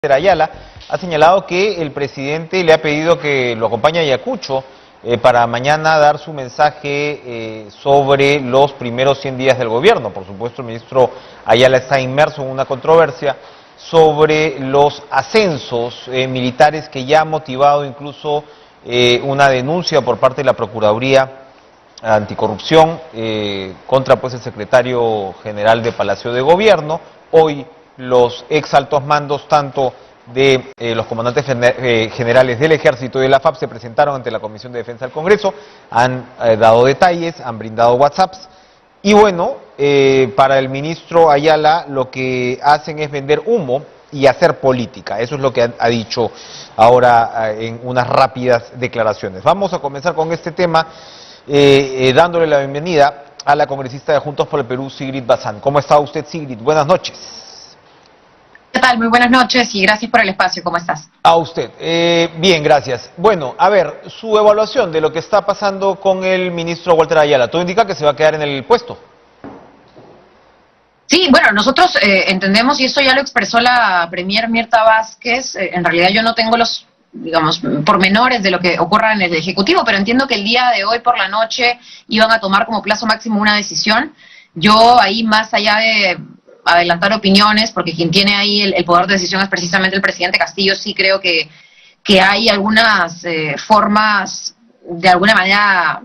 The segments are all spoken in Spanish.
Walter Ayala, ha señalado que el presidente le ha pedido que lo acompañe a Ayacucho para mañana dar su mensaje sobre los primeros 100 días del gobierno. Por supuesto, el ministro Ayala está inmerso en una controversia sobre los ascensos militares que ya ha motivado incluso una denuncia por parte de la Procuraduría Anticorrupción contra pues el secretario general de Palacio de Gobierno. Hoy los ex altos mandos tanto de los comandantes generales del Ejército y de la FAP se presentaron ante la Comisión de Defensa del Congreso, han dado detalles, han brindado WhatsApps y bueno, para el ministro Ayala lo que hacen es vender humo y hacer política. Eso es lo que ha dicho ahora en unas rápidas declaraciones. Vamos a comenzar con este tema dándole la bienvenida a la congresista de Juntos por el Perú, Sigrid Bazán. ¿Cómo está usted, Sigrid? Buenas noches. ¿Qué tal? Muy buenas noches y gracias por el espacio. ¿Cómo estás? A usted. Bien, gracias. Bueno, a ver, su evaluación de lo que está pasando con el ministro Walter Ayala. ¿Todo indica que se va a quedar en el puesto? Sí, bueno, nosotros entendemos, y eso ya lo expresó la premier Mirta Vázquez, en realidad yo no tengo los, digamos, pormenores de lo que ocurra en el Ejecutivo, pero entiendo que el día de hoy por la noche iban a tomar como plazo máximo una decisión. Yo ahí, más allá de adelantar opiniones, porque quien tiene ahí el poder de decisión es precisamente el presidente Castillo, sí creo que hay algunas formas, de alguna manera,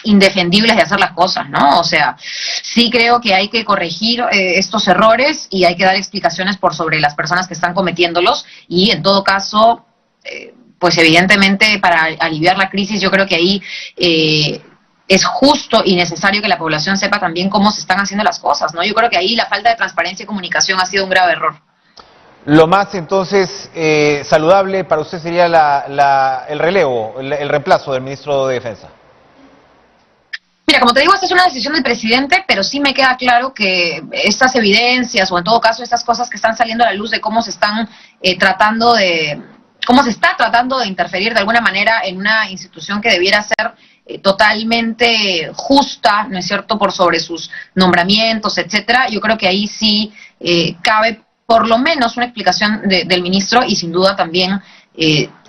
indefendibles de hacer las cosas, ¿no? O sea, sí creo que hay que corregir estos errores y hay que dar explicaciones por sobre las personas que están cometiéndolos y, en todo caso, pues evidentemente para aliviar la crisis yo creo que ahí es justo y necesario que la población sepa también cómo se están haciendo las cosas, ¿no? Yo creo que ahí la falta de transparencia y comunicación ha sido un grave error. Lo más, entonces, saludable para usted sería el relevo, el reemplazo del ministro de Defensa. Mira, como te digo, esta es una decisión del presidente, pero sí me queda claro que estas evidencias, o en todo caso estas cosas que están saliendo a la luz de cómo se están cómo se está tratando de interferir de alguna manera en una institución que debiera ser totalmente justa, ¿no es cierto?, por sobre sus nombramientos, etcétera. Yo creo que ahí sí cabe por lo menos una explicación del ministro y sin duda también,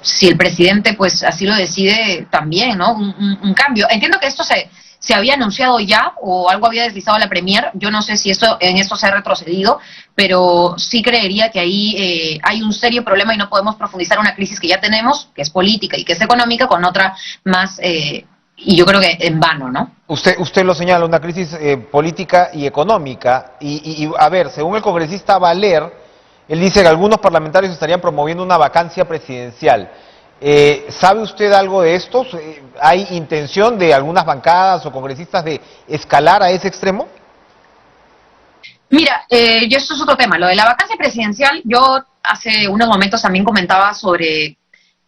si el presidente pues así lo decide, también, ¿no?, un cambio. Entiendo que esto se había anunciado ya o algo había deslizado la premier, yo no sé si en esto se ha retrocedido, pero sí creería que ahí hay un serio problema y no podemos profundizar una crisis que ya tenemos, que es política y que es económica, con otra más, y yo creo que en vano, ¿no? Usted lo señala, una crisis política y económica, y a ver, según el congresista Valer, él dice que algunos parlamentarios estarían promoviendo una vacancia presidencial. ¿Sabe usted algo de esto? ¿Hay intención de algunas bancadas o congresistas de escalar a ese extremo? Mira, y esto es otro tema. Lo de la vacancia presidencial, yo hace unos momentos también comentaba sobre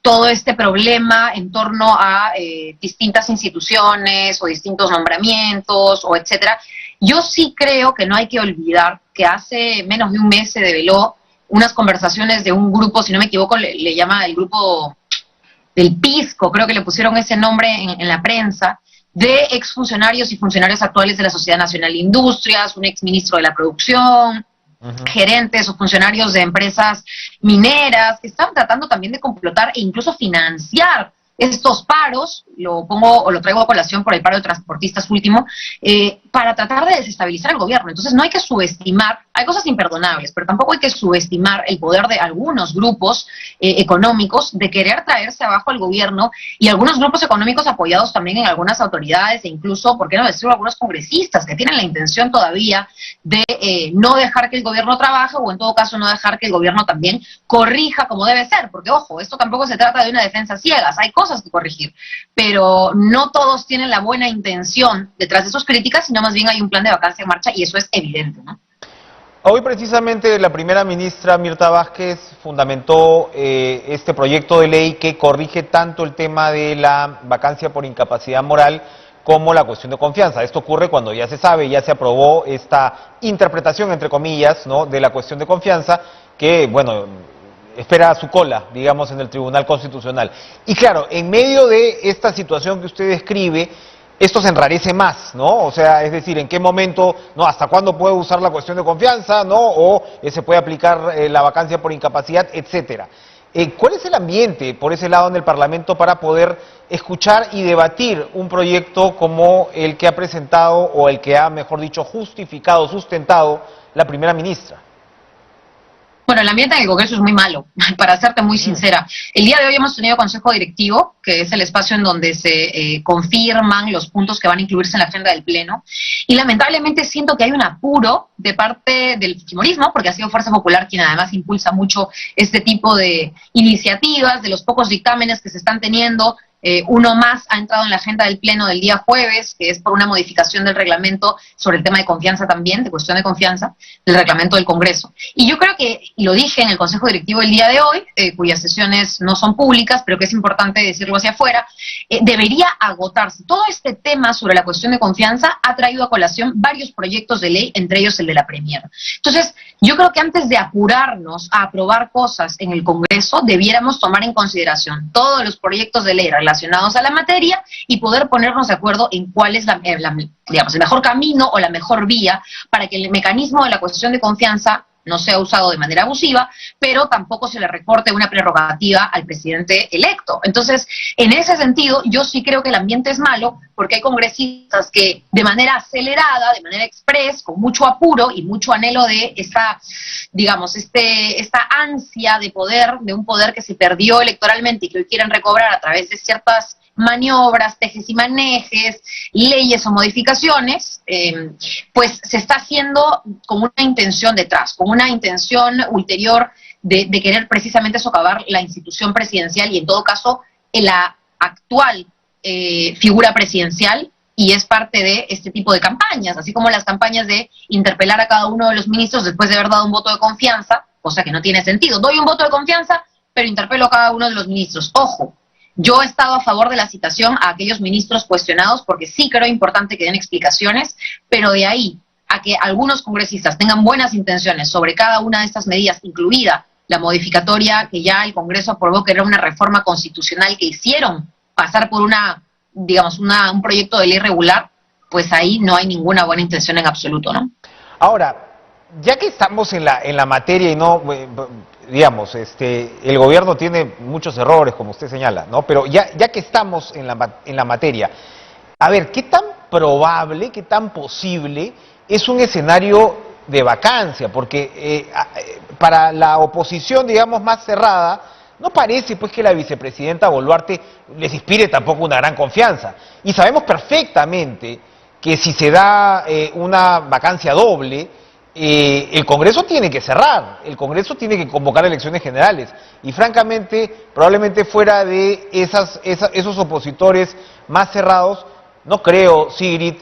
todo este problema en torno a distintas instituciones o distintos nombramientos o etcétera. Yo sí creo que no hay que olvidar que hace menos de un mes se develó unas conversaciones de un grupo, si no me equivoco, le llama el grupo del Pisco, creo que le pusieron ese nombre en la prensa, de exfuncionarios y funcionarios actuales de la Sociedad Nacional de Industrias, un exministro de la Producción, gerentes o funcionarios de empresas mineras, que estaban tratando también de complotar e incluso financiar estos paros, lo pongo o lo traigo a colación por el paro de transportistas último, para tratar de desestabilizar el gobierno. Entonces no hay que subestimar, hay cosas imperdonables, pero tampoco hay que subestimar el poder de algunos grupos económicos de querer traerse abajo al gobierno, y algunos grupos económicos apoyados también en algunas autoridades e incluso, por qué no decirlo, algunos congresistas que tienen la intención todavía de no dejar que el gobierno trabaje, o en todo caso no dejar que el gobierno también corrija como debe ser, porque ojo, esto tampoco se trata de una defensa ciegas, hay cosas que corregir, pero no todos tienen la buena intención detrás de sus críticas, sino más bien hay un plan de vacancia en marcha y eso es evidente, ¿no? Hoy precisamente la primera ministra Mirta Vázquez fundamentó este proyecto de ley que corrige tanto el tema de la vacancia por incapacidad moral como la cuestión de confianza. Esto ocurre cuando ya se sabe, ya se aprobó esta interpretación, entre comillas, ¿no?, de la cuestión de confianza, que, bueno, espera su cola, digamos, en el Tribunal Constitucional. Y claro, en medio de esta situación que usted describe, esto se enrarece más, ¿no? O sea, es decir, ¿en qué momento, no, hasta cuándo puede usar la cuestión de confianza, ¿no? O se puede aplicar la vacancia por incapacidad, etcétera. ¿Cuál es el ambiente por ese lado en el Parlamento para poder escuchar y debatir un proyecto como el que ha presentado, o el que ha, mejor dicho, justificado, sustentado la primera ministra? Bueno, el ambiente en el Congreso es muy malo, para serte muy sincera. El día de hoy hemos tenido consejo directivo, que es el espacio en donde se confirman los puntos que van a incluirse en la agenda del Pleno, y lamentablemente siento que hay un apuro de parte del fujimorismo, porque ha sido Fuerza Popular quien además impulsa mucho este tipo de iniciativas, de los pocos dictámenes que se están teniendo. Uno más ha entrado en la agenda del Pleno del día jueves, que es por una modificación del reglamento sobre el tema de confianza también, de cuestión de confianza, del reglamento del Congreso. Y yo creo que, y lo dije en el Consejo Directivo el día de hoy, cuyas sesiones no son públicas, pero que es importante decirlo hacia afuera, debería agotarse. Todo este tema sobre la cuestión de confianza ha traído a colación varios proyectos de ley, entre ellos el de la Premier. Entonces, yo creo que antes de apurarnos a aprobar cosas en el Congreso, debiéramos tomar en consideración todos los proyectos de ley relacionados a la materia y poder ponernos de acuerdo en cuál es digamos, el mejor camino o la mejor vía para que el mecanismo de la cuestión de confianza no sea usado de manera abusiva, pero tampoco se le recorte una prerrogativa al presidente electo. Entonces, en ese sentido, yo sí creo que el ambiente es malo porque hay congresistas que de manera acelerada, de manera express, con mucho apuro y mucho anhelo de esta, digamos, esta ansia de poder, de un poder que se perdió electoralmente y que hoy quieren recobrar a través de ciertas maniobras, tejes y manejes, leyes o modificaciones, pues se está haciendo con una intención detrás, con una intención ulterior de querer precisamente socavar la institución presidencial y en todo caso la actual figura presidencial, y es parte de este tipo de campañas, así como las campañas de interpelar a cada uno de los ministros después de haber dado un voto de confianza, cosa que no tiene sentido. Doy un voto de confianza, pero interpelo a cada uno de los ministros. Ojo, yo he estado a favor de la citación a aquellos ministros cuestionados porque sí creo importante que den explicaciones, pero de ahí a que algunos congresistas tengan buenas intenciones sobre cada una de estas medidas, incluida la modificatoria que ya el Congreso aprobó, que era una reforma constitucional que hicieron pasar por un proyecto de ley regular, pues ahí no hay ninguna buena intención en absoluto, ¿no? Ahora, ya que estamos en la materia y no, digamos, el gobierno tiene muchos errores, como usted señala, ¿no? Pero ya que estamos en la materia, a ver, ¿qué tan probable, qué tan posible es un escenario de vacancia? Porque para la oposición, digamos, más cerrada, no parece pues que la vicepresidenta Boluarte les inspire tampoco una gran confianza. Y sabemos perfectamente que si se da una vacancia doble, el Congreso tiene que cerrar, el Congreso tiene que convocar elecciones generales. Y francamente, probablemente fuera de esos opositores más cerrados, no creo, Sigrid,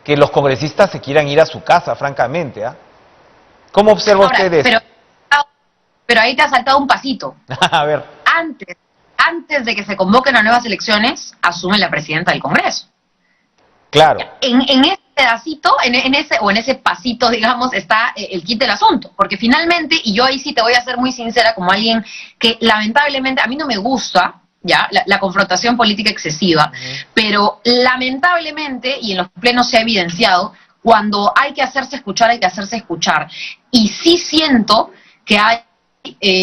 que los congresistas se quieran ir a su casa, francamente. ¿Cómo observa usted eso? Pero ahí te ha saltado un pasito. A ver. Antes de que se convoquen a nuevas elecciones, asume la presidenta del Congreso. Claro. En ese pedacito, en ese pasito, digamos, está el kit del asunto. Porque finalmente, y yo ahí sí te voy a ser muy sincera, como alguien que lamentablemente, a mí no me gusta ya la confrontación política excesiva, pero lamentablemente, y en los plenos se ha evidenciado, cuando hay que hacerse escuchar, hay que hacerse escuchar. Y sí siento que hay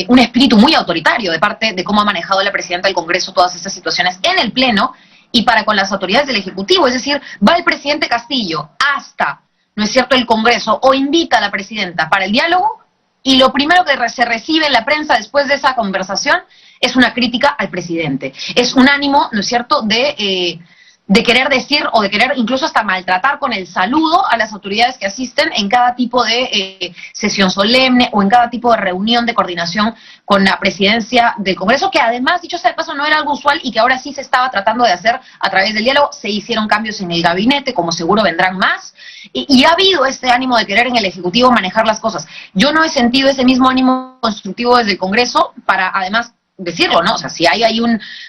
un espíritu muy autoritario de parte de cómo ha manejado la presidenta del Congreso todas estas situaciones en el Pleno y para con las autoridades del Ejecutivo. Es decir, va el presidente Castillo hasta, ¿no es cierto?, el Congreso o invita a la presidenta para el diálogo y lo primero que se recibe en la prensa después de esa conversación es una crítica al presidente. Es un ánimo, ¿no es cierto?, de querer decir o de querer incluso hasta maltratar con el saludo a las autoridades que asisten en cada tipo de sesión solemne o en cada tipo de reunión de coordinación con la presidencia del Congreso, que además, dicho sea de paso, no era algo usual y que ahora sí se estaba tratando de hacer a través del diálogo. Se hicieron cambios en el gabinete, como seguro vendrán más, y ha habido este ánimo de querer en el Ejecutivo manejar las cosas. Yo no he sentido ese mismo ánimo constructivo desde el Congreso para, además, decirlo, ¿no? O sea, si hay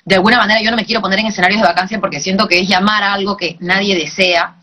de alguna manera, yo no me quiero poner en escenarios de vacancia porque siento que es llamar a algo que nadie desea,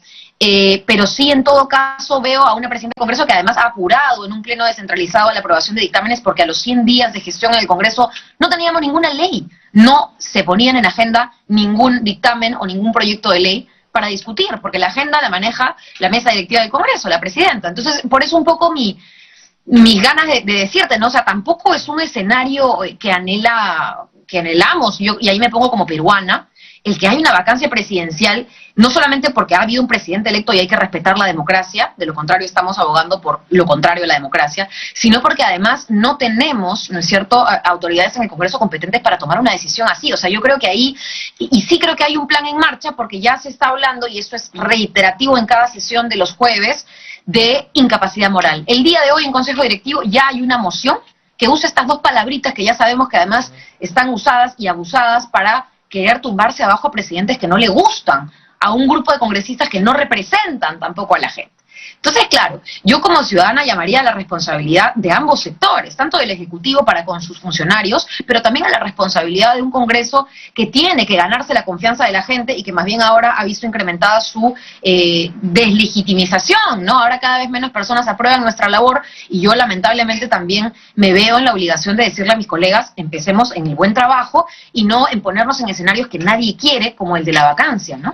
pero sí en todo caso veo a una presidenta del Congreso que además ha apurado en un pleno descentralizado la aprobación de dictámenes porque a los 100 días de gestión en el Congreso no teníamos ninguna ley, no se ponían en agenda ningún dictamen o ningún proyecto de ley para discutir, porque la agenda la maneja la mesa directiva del Congreso, la presidenta. Entonces, por eso un poco mis ganas de decirte, ¿no? O sea, tampoco es un escenario que anhelamos, y ahí me pongo como peruana, el que hay una vacancia presidencial, no solamente porque ha habido un presidente electo y hay que respetar la democracia, de lo contrario estamos abogando por lo contrario a la democracia, sino porque además no tenemos, ¿no es cierto?, autoridades en el Congreso competentes para tomar una decisión así. O sea, yo creo que ahí, y sí creo que hay un plan en marcha, porque ya se está hablando, y esto es reiterativo en cada sesión de los jueves, de incapacidad moral. El día de hoy en Consejo Directivo ya hay una moción que usa estas dos palabritas que ya sabemos que además están usadas y abusadas para querer tumbarse abajo a presidentes que no le gustan, a un grupo de congresistas que no representan tampoco a la gente. Entonces, claro, yo como ciudadana llamaría a la responsabilidad de ambos sectores, tanto del Ejecutivo para con sus funcionarios, pero también a la responsabilidad de un Congreso que tiene que ganarse la confianza de la gente y que más bien ahora ha visto incrementada su deslegitimización, ¿no? Ahora cada vez menos personas aprueban nuestra labor y yo lamentablemente también me veo en la obligación de decirle a mis colegas, empecemos en el buen trabajo y no en ponernos en escenarios que nadie quiere, como el de la vacancia, ¿no?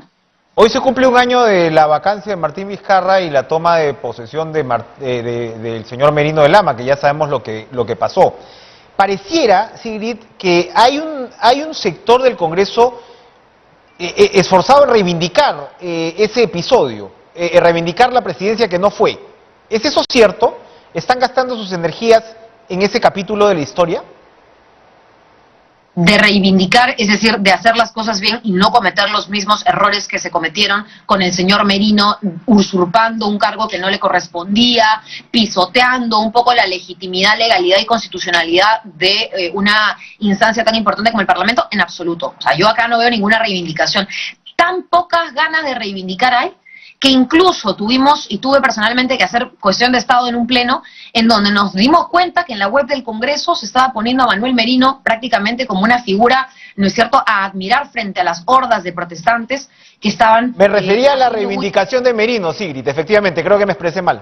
Hoy se cumple un año de la vacancia de Martín Vizcarra y la toma de posesión del señor Merino de Lama, que ya sabemos lo que pasó. Pareciera, Sigrid, que hay un sector del Congreso esforzado en reivindicar ese episodio, reivindicar la presidencia que no fue. ¿Es eso cierto? ¿Están gastando sus energías en ese capítulo de la historia? De reivindicar, es decir, de hacer las cosas bien y no cometer los mismos errores que se cometieron con el señor Merino, usurpando un cargo que no le correspondía, pisoteando un poco la legitimidad, legalidad y constitucionalidad de una instancia tan importante como el Parlamento, en absoluto. O sea, yo acá no veo ninguna reivindicación. Tan pocas ganas de reivindicar hay, que incluso tuve personalmente que hacer cuestión de Estado en un pleno, en donde nos dimos cuenta que en la web del Congreso se estaba poniendo a Manuel Merino prácticamente como una figura, ¿no es cierto?, a admirar frente a las hordas de protestantes que estaban... Me refería a la reivindicación de Merino, Sigrid, efectivamente, creo que me expresé mal.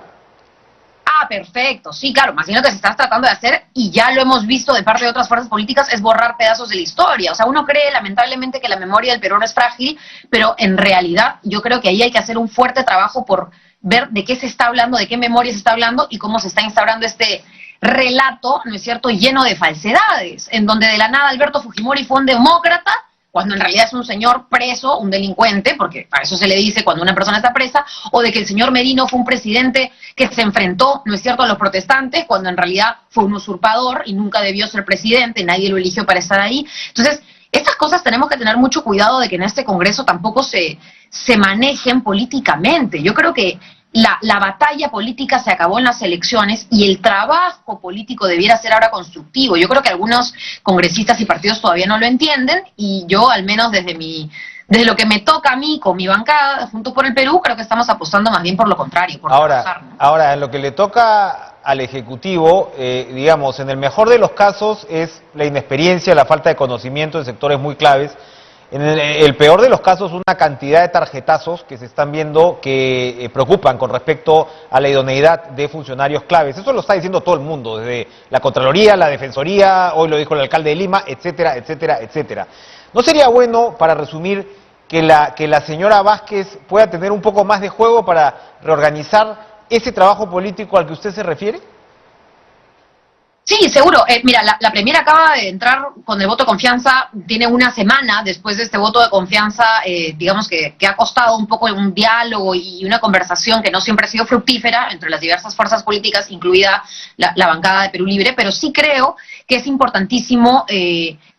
Ah, perfecto, sí, claro, más bien lo que se está tratando de hacer, y ya lo hemos visto de parte de otras fuerzas políticas, es borrar pedazos de la historia. O sea, uno cree lamentablemente que la memoria del peruano es frágil, pero en realidad yo creo que ahí hay que hacer un fuerte trabajo por ver de qué se está hablando, de qué memoria se está hablando y cómo se está instaurando este relato, ¿no es cierto?, lleno de falsedades, en donde de la nada Alberto Fujimori fue un demócrata, cuando en realidad es un señor preso, un delincuente, porque a eso se le dice cuando una persona está presa, o de que el señor Merino fue un presidente que se enfrentó, ¿no es cierto?, a los protestantes, cuando en realidad fue un usurpador y nunca debió ser presidente, nadie lo eligió para estar ahí. Entonces, estas cosas tenemos que tener mucho cuidado de que en este Congreso tampoco se manejen políticamente. Yo creo que la batalla política se acabó en las elecciones y el trabajo político debiera ser ahora constructivo. Yo creo que algunos congresistas y partidos todavía no lo entienden y yo, al menos desde lo que me toca a mí con mi bancada, Juntos por el Perú, creo que estamos apostando más bien por lo contrario, por trabajar, ¿no? Ahora, en lo que le toca al Ejecutivo, digamos, en el mejor de los casos es la inexperiencia, la falta de conocimiento en sectores muy claves. En el peor de los casos, una cantidad de tarjetazos que se están viendo que preocupan con respecto a la idoneidad de funcionarios claves. Eso lo está diciendo todo el mundo, desde la Contraloría, la Defensoría, hoy lo dijo el alcalde de Lima, etcétera, etcétera, etcétera. ¿No sería bueno, para resumir, que la señora Vázquez pueda tener un poco más de juego para reorganizar ese trabajo político al que usted se refiere? Sí, seguro. Mira, la Premier acaba de entrar con el voto de confianza, tiene una semana después de este voto de confianza, digamos que ha costado un poco un diálogo y una conversación que no siempre ha sido fructífera entre las diversas fuerzas políticas, incluida la bancada de Perú Libre, pero sí creo que es importantísimo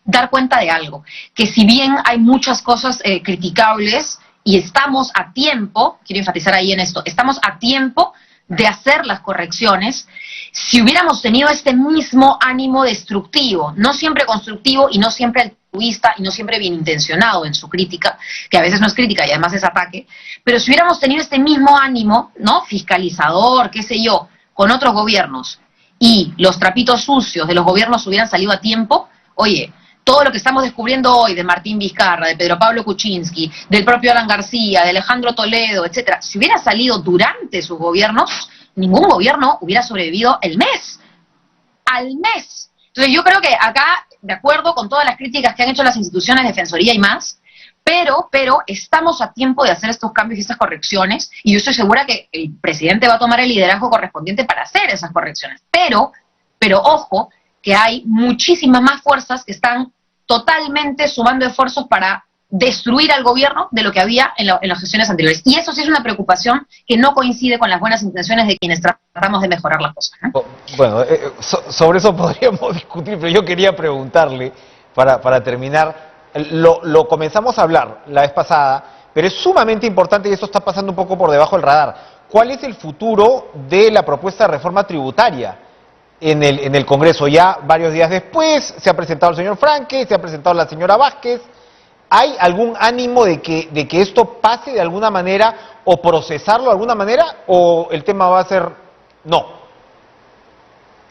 dar cuenta de algo, que si bien hay muchas cosas criticables y estamos a tiempo, quiero enfatizar ahí en esto, estamos a tiempo de hacer las correcciones, si hubiéramos tenido este mismo ánimo destructivo, no siempre constructivo y no siempre altruista y no siempre bien intencionado en su crítica, que a veces no es crítica y además es ataque, pero si hubiéramos tenido este mismo ánimo, ¿no?, fiscalizador, qué sé yo, con otros gobiernos y los trapitos sucios de los gobiernos hubieran salido a tiempo, oye, todo lo que estamos descubriendo hoy de Martín Vizcarra, de Pedro Pablo Kuczynski, del propio Alan García, de Alejandro Toledo, etcétera, si hubiera salido durante sus gobiernos, ningún gobierno hubiera sobrevivido al mes. Entonces yo creo que acá, de acuerdo con todas las críticas que han hecho las instituciones, Defensoría y más, pero estamos a tiempo de hacer estos cambios y estas correcciones, y yo estoy segura que el presidente va a tomar el liderazgo correspondiente para hacer esas correcciones. Pero ojo, que hay muchísimas más fuerzas que están totalmente sumando esfuerzos para destruir al gobierno de lo que había en las gestiones anteriores. Y eso sí es una preocupación que no coincide con las buenas intenciones de quienes tratamos de mejorar las cosas, ¿no? Bueno, sobre eso podríamos discutir, pero yo quería preguntarle, para terminar, lo comenzamos a hablar la vez pasada, pero es sumamente importante y esto está pasando un poco por debajo del radar. ¿Cuál es el futuro de la propuesta de reforma tributaria en el Congreso? Ya varios días después se ha presentado el señor Franque, se ha presentado la señora Vázquez. ¿Hay algún ánimo de que esto pase de alguna manera o procesarlo de alguna manera, o el tema va a ser no?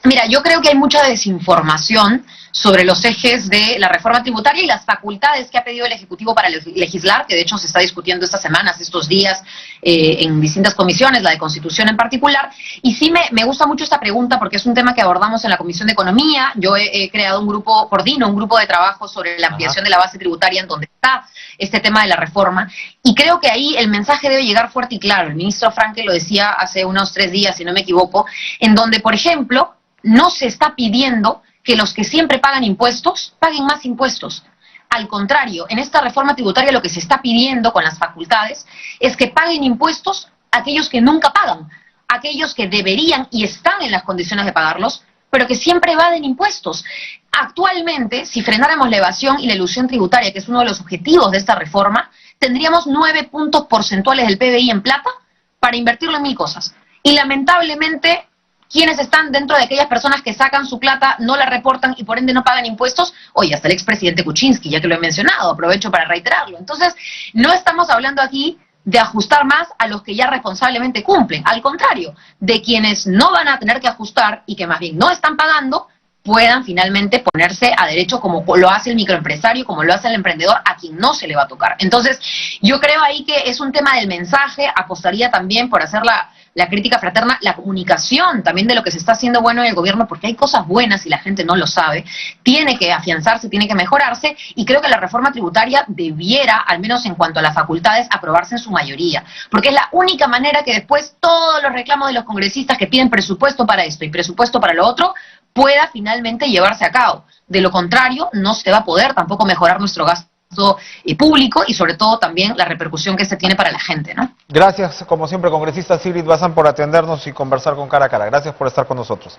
Mira, yo creo que hay mucha desinformación sobre los ejes de la reforma tributaria y las facultades que ha pedido el Ejecutivo para legislar, que de hecho se está discutiendo estas semanas, estos días, en distintas comisiones, la de Constitución en particular. Y sí me gusta mucho esta pregunta porque es un tema que abordamos en la Comisión de Economía. Yo he creado coordino un grupo de trabajo sobre la ampliación de la base tributaria en donde está este tema de la reforma. Y creo que ahí el mensaje debe llegar fuerte y claro. El ministro Franque lo decía hace unos 3 días, si no me equivoco, en donde, por ejemplo, no se está pidiendo que los que siempre pagan impuestos paguen más impuestos. Al contrario, en esta reforma tributaria lo que se está pidiendo con las facultades es que paguen impuestos aquellos que nunca pagan, aquellos que deberían y están en las condiciones de pagarlos, pero que siempre evaden impuestos. Actualmente, si frenáramos la evasión y la elusión tributaria, que es uno de los objetivos de esta reforma, tendríamos 9 puntos porcentuales del PBI en plata para invertirlo en 1000 cosas. Y lamentablemente, quienes están dentro de aquellas personas que sacan su plata, no la reportan y por ende no pagan impuestos, oye, hasta el expresidente Kuczynski, ya que lo he mencionado, aprovecho para reiterarlo. Entonces, no estamos hablando aquí de ajustar más a los que ya responsablemente cumplen, al contrario, de quienes no van a tener que ajustar y que más bien no están pagando, puedan finalmente ponerse a derecho como lo hace el microempresario, como lo hace el emprendedor, a quien no se le va a tocar. Entonces, yo creo ahí que es un tema del mensaje, apostaría también por hacer la crítica fraterna, la comunicación también de lo que se está haciendo bueno en el gobierno, porque hay cosas buenas y la gente no lo sabe, tiene que afianzarse, tiene que mejorarse, y creo que la reforma tributaria debiera, al menos en cuanto a las facultades, aprobarse en su mayoría, porque es la única manera que después todos los reclamos de los congresistas que piden presupuesto para esto y presupuesto para lo otro, pueda finalmente llevarse a cabo. De lo contrario, no se va a poder tampoco mejorar nuestro gasto público y sobre todo también la repercusión que se tiene para la gente, ¿no? Gracias, como siempre, congresista Sigrid Bazán, por atendernos y conversar con Cara a Cara. Gracias por estar con nosotros.